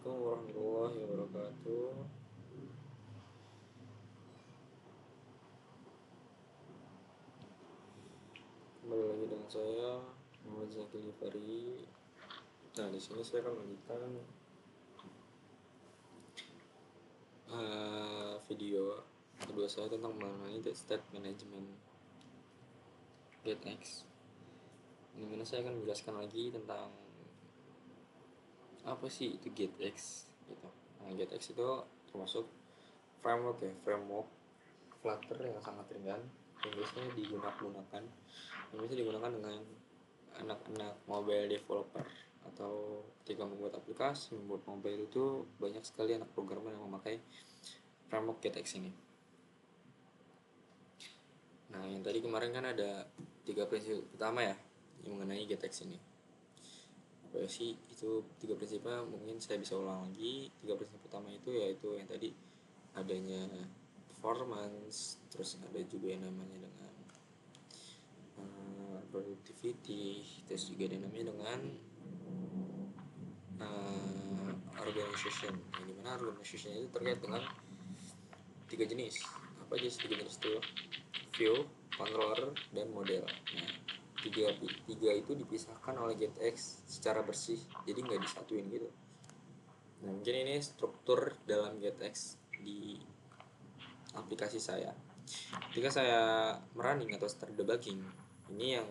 Assalamualaikum warahmatullahi wabarakatuh. Kembali lagi dengan saya Muhammad Zakil Fari. Nah, di sini saya akan melanjutkan video kedua saya tentang mengenai state management GetX. Dimana saya akan menjelaskan lagi tentang apa sih itu GetX gitu. Nah, GetX itu termasuk framework Flutter yang sangat ringan yang biasanya digunakan dengan anak-anak mobile developer, atau ketika membuat aplikasi, membuat mobile itu banyak sekali anak programmer yang memakai framework GetX ini. Nah, yang tadi kemarin kan ada 3 prinsip utama ya yang mengenai GetX ini. Apa sih itu 3 prinsipnya? Mungkin saya bisa ulang lagi. 3 prinsip utama itu yaitu yang tadi adanya performance, terus ada juga yang namanya dengan productivity, terus juga ada yang namanya dengan organization. Yang dimana organization itu terkait dengan 3 jenis. Apa aja sih 3 jenis itu? View, controller, dan model. Nah, tiga itu dipisahkan oleh GetX secara bersih, jadi nggak disatuin gitu. Nah, mungkin ini struktur dalam GetX di aplikasi saya. Ketika saya merunning atau start debugging, ini yang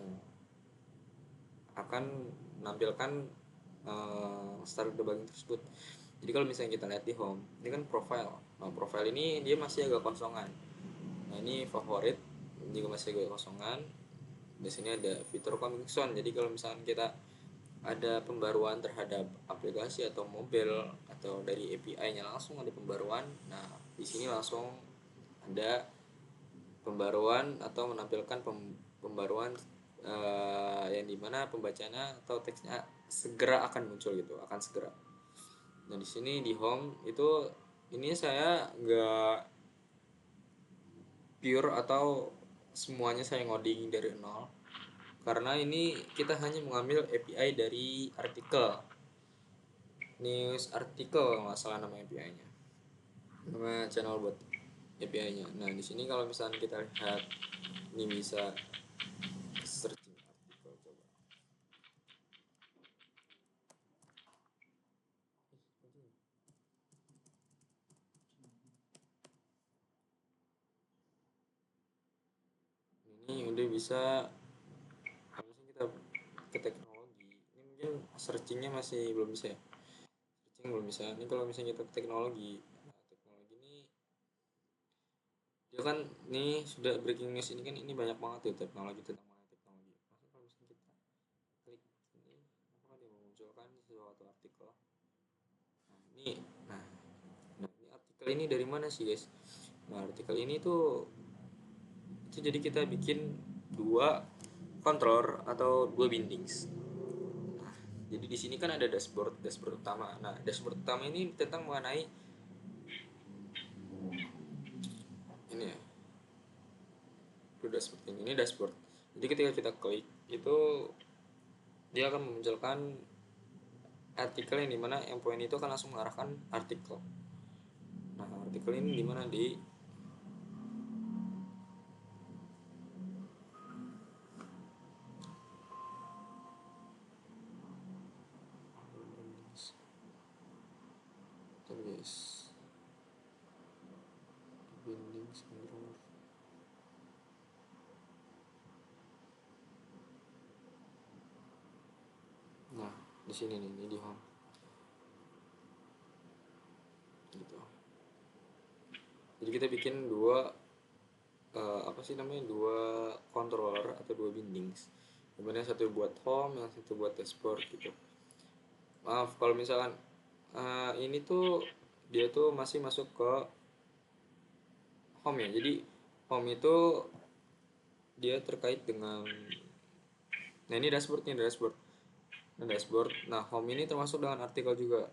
akan menampilkan start debugging tersebut. Jadi kalau misalnya kita lihat di home, ini kan profile. Nah, profile ini dia masih agak kosongan. Nah, ini favorit juga masih agak kosongan. Di sini ada fitur coming soon. Jadi kalau misalnya kita ada pembaruan terhadap aplikasi atau mobile atau dari API-nya langsung ada pembaruan. Nah, di sini langsung ada pembaruan atau menampilkan pembaruan yang dimana pembacanya atau teksnya segera akan muncul gitu, akan segera. Nah, di sini di home itu ini saya nggak pure atau semuanya saya ngoding dari nol, karena ini kita hanya mengambil API dari artikel news artikel, nggak salah nama API-nya, nama channel buat API-nya. Nah, di sini kalau misalnya kita lihat ini bisa searching artikel, coba. Ini udah bisa, harusnya kita ke teknologi. Ini mungkin searchingnya masih belum bisa ya. Searching belum bisa. Ini kalau misalnya kita ke teknologi, nah, teknologi ini dia kan nih sudah breaking news ini kan, ini banyak banget tuh teknologi tentang mengenai teknologi. Maksudnya kalau misalnya kita klik ini, apa dia memunculkan suatu artikel. Nah, nah, ini artikel ini dari mana sih guys? Nah, artikel ini tuh itu jadi kita bikin dua controller atau dua bindings. Nah, jadi di sini kan ada dashboard utama. Nah, dashboard utama ini tentang mengenai ini ya. Itu dashboard ini dashboard. Jadi ketika kita klik itu dia akan memunculkan artikel yang dimana endpoint itu akan langsung mengarahkan artikel. Nah, artikel ini dimana di guys, bindings controller. Nah, di sini nih, ini di home. Gitu. Jadi kita bikin dua apa sih namanya, dua controller atau dua bindings. Kemudian satu buat home, yang satu buat dashboard gitu. Maaf kalau misalkan ini tuh dia tuh masih masuk ke home ya. Jadi home itu dia terkait dengan, nah ini dashboard nih, dashboard. Nah, dashboard. Nah, home ini termasuk dengan artikel juga.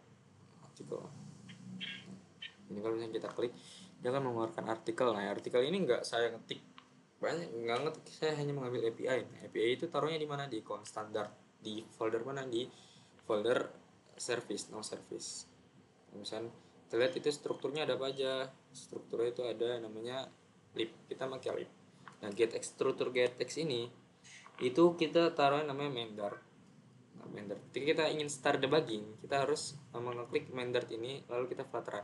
Artikel. Ini kalau misalnya kita klik, dia akan mengeluarkan artikel. Nah, artikel ini nggak saya ngetik, banyak nggak ngetik, saya hanya mengambil API. Nah, API itu taruhnya di mana? Di icon standar, di folder mana? Di folder service, no service. Misalnya kita lihat itu strukturnya ada apa aja. Strukturnya itu ada namanya lib, kita pakai lib. Nah getX, struktur getX ini itu kita taruh namanya main dart. Nah, main dart ketika kita ingin start debugging, kita harus mengeklik main dart ini lalu kita flutteran.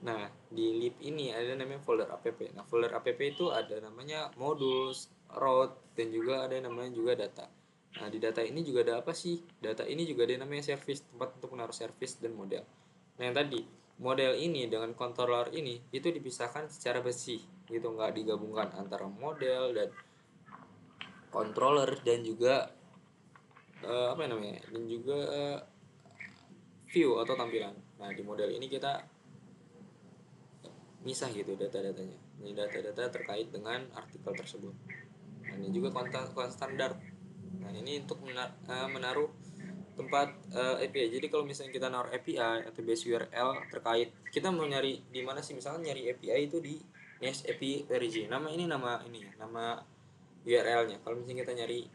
Nah di lib ini ada namanya folder app. Nah folder app itu ada namanya modus, route, dan juga ada namanya juga data. Nah di data ini juga ada apa sih? Data ini juga ada namanya service, tempat untuk menaruh service dan model. Nah yang tadi model ini dengan controller ini itu dipisahkan secara bersih gitu, nggak digabungkan antara model dan controller dan juga apa namanya, dan juga view atau tampilan. Nah di model ini kita misah gitu data-datanya. Ini data-data terkait dengan artikel tersebut. Nah, ini juga konten standar. Nah ini untuk menaruh tempat API. Jadi kalau misalnya kita naruh API atau base URL terkait, kita mau nyari di mana sih? Misalnya nyari API itu di Nest API origin. Nama ini ya, nama URL-nya. Kalau misalnya kita nyari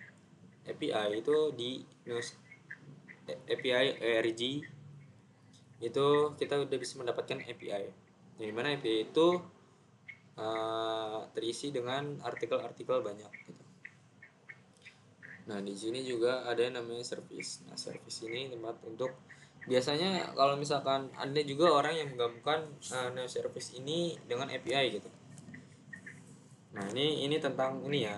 API itu di Nest API origin, itu kita udah bisa mendapatkan API. Di mana API itu terisi dengan artikel-artikel banyak gitu. Nah, di sini juga ada yang namanya service. Nah, service ini tempat untuk biasanya kalau misalkan ada juga orang yang menggabungkan service ini dengan API gitu. Nah, ini tentang ini ya.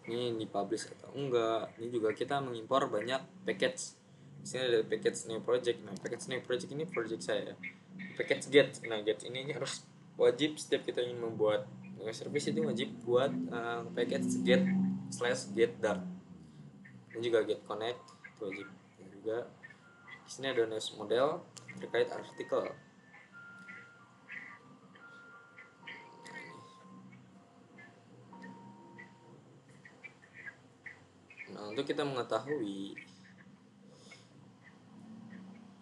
Ini dipublish atau enggak. Ini juga kita mengimpor banyak package. Di sini ada package new project. Nah, package new project ini project saya. Package get. Nah, get ini harus wajib setiap kita ingin membuat service itu wajib buat package get slash get dart. Ini juga get connect itu wajib. Dan juga di sini ada news model terkait artikel. Nah, untuk kita mengetahui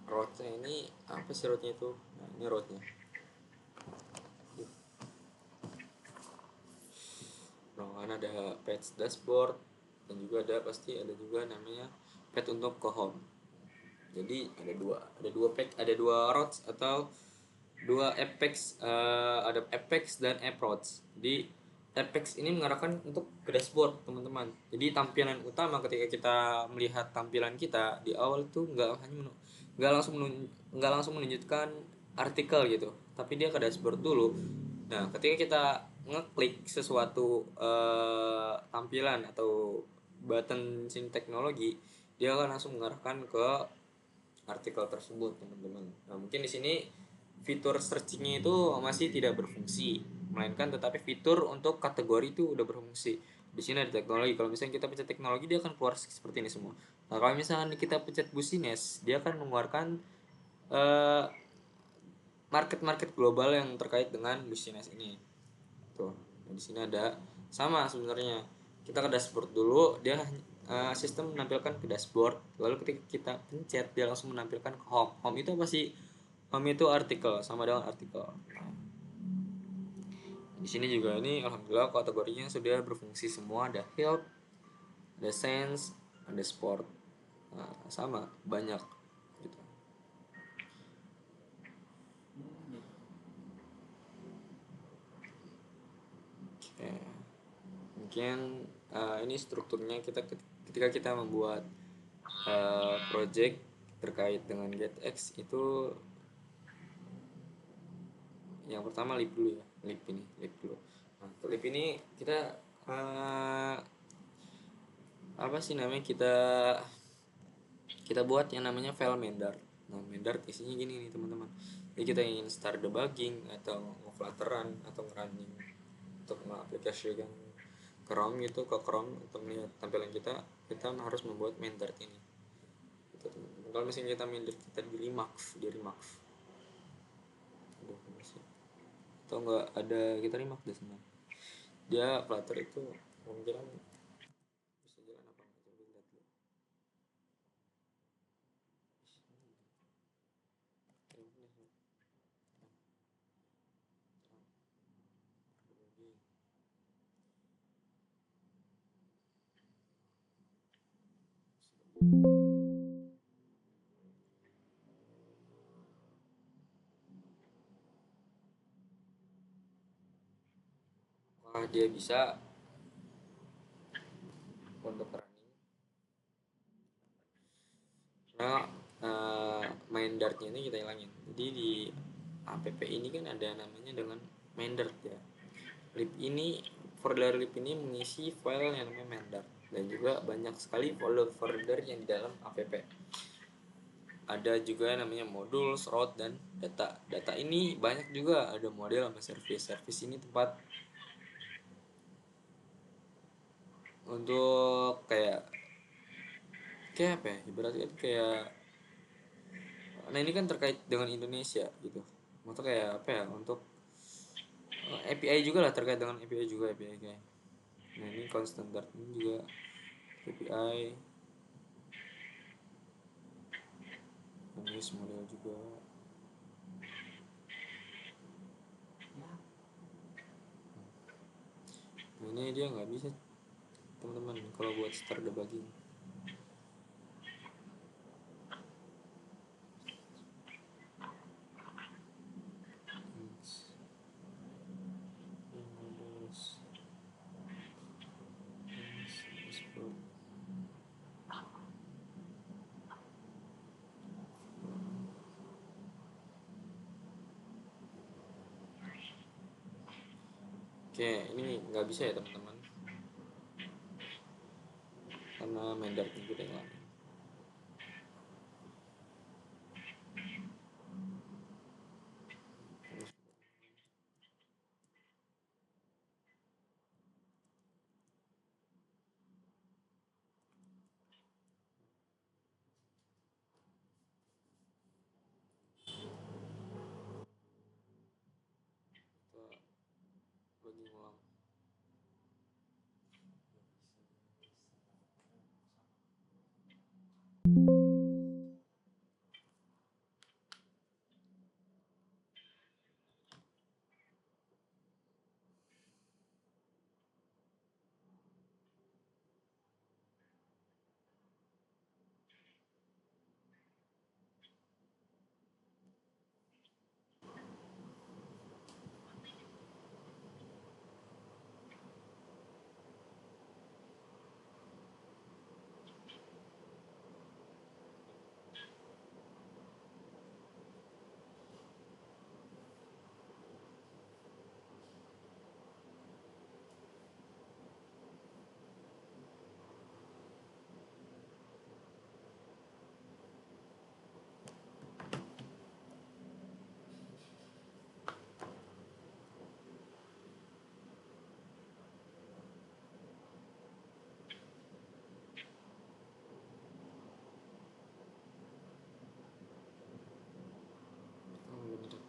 route-nya ini apa sih route-nya itu? Nah, ini route-nya. Nah, kan ada page dashboard dan juga ada juga namanya page untuk ke home. Jadi ada dua routes atau dua apex, ada apex dan approach. Jadi apex ini mengarahkan untuk ke dashboard teman-teman. Jadi tampilan utama ketika kita melihat tampilan kita di awal itu nggak langsung menunjukkan artikel gitu, tapi dia ke dashboard dulu. Nah ketika kita ngeklik sesuatu tampilan atau button sing teknologi, dia akan langsung mengarahkan ke artikel tersebut teman-teman. Nah mungkin di sini fitur searchingnya itu masih tidak berfungsi, melainkan tetapi fitur untuk kategori itu udah berfungsi. Di sini ada teknologi. Kalau misalnya kita pencet teknologi, dia akan keluar seperti ini semua. Nah kalau misalnya kita pencet busines, dia akan mengeluarkan uh, market global yang terkait dengan busines ini. Tuh, nah, di sini ada sama sebenarnya. Kita ke dashboard dulu, dia sistem menampilkan ke dashboard. Lalu ketika kita pencet, dia langsung menampilkan ke home. Home itu apa sih? Home itu artikel, sama dengan artikel. Nah, di sini juga ini alhamdulillah kategorinya sudah berfungsi semua. Ada health, ada science, ada sport. Nah, sama banyak gitu. Oke. Mungkin ini strukturnya ketika kita membuat project terkait dengan GetX itu yang pertama lip dulu ya, lip dulu. Nah, lip ini kita apa sih namanya, kita buat yang namanya file mendar. Nah mendar isinya gini nih teman-teman. Jadi kita ingin start debugging atau ngeflutteran atau ngerunning untuk mengaplikasikan Chrome gitu, ke Chrome untuk melihat tampilan kita harus membuat mendar ini gitu, teman-teman. Kalau misalnya kita mendar kita di Remax atau enggak ada kita Remax deh sebenarnya, dia Flutter itu kemungkinan bisa jalan apa enggak, coba lihat dulu. Wah, dia bisa untuk running karena main dartnya ini kita hilangin. Jadi di app ini kan ada namanya dengan main dart ya. Lib ini, folder lib ini mengisi file yang namanya main dart, dan juga banyak sekali folder-folder yang di dalam app. Ada juga namanya modul, route, dan data. Data ini banyak juga, ada model sama service. Service ini tempat untuk kayak apa ya, ibaratnya kayak, nah ini kan terkait dengan Indonesia gitu, maksudnya kayak apa ya, untuk API juga lah, terkait dengan API juga, API kayak, nah ini constant dart ini juga API, jenis model juga. Nah ini dia nggak bisa teman-teman kalau buat start debugging. Oke, ini nggak bisa ya teman-teman, karena main dart itu udah nggak. Kita bagi ulang. Oh, bener.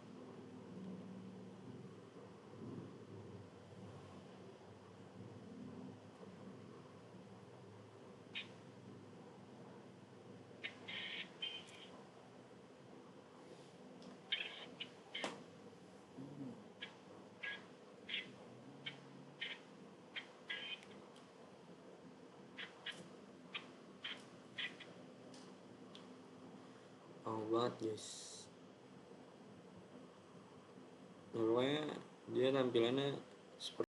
Oh banget guys, pokoknya dia tampilannya seperti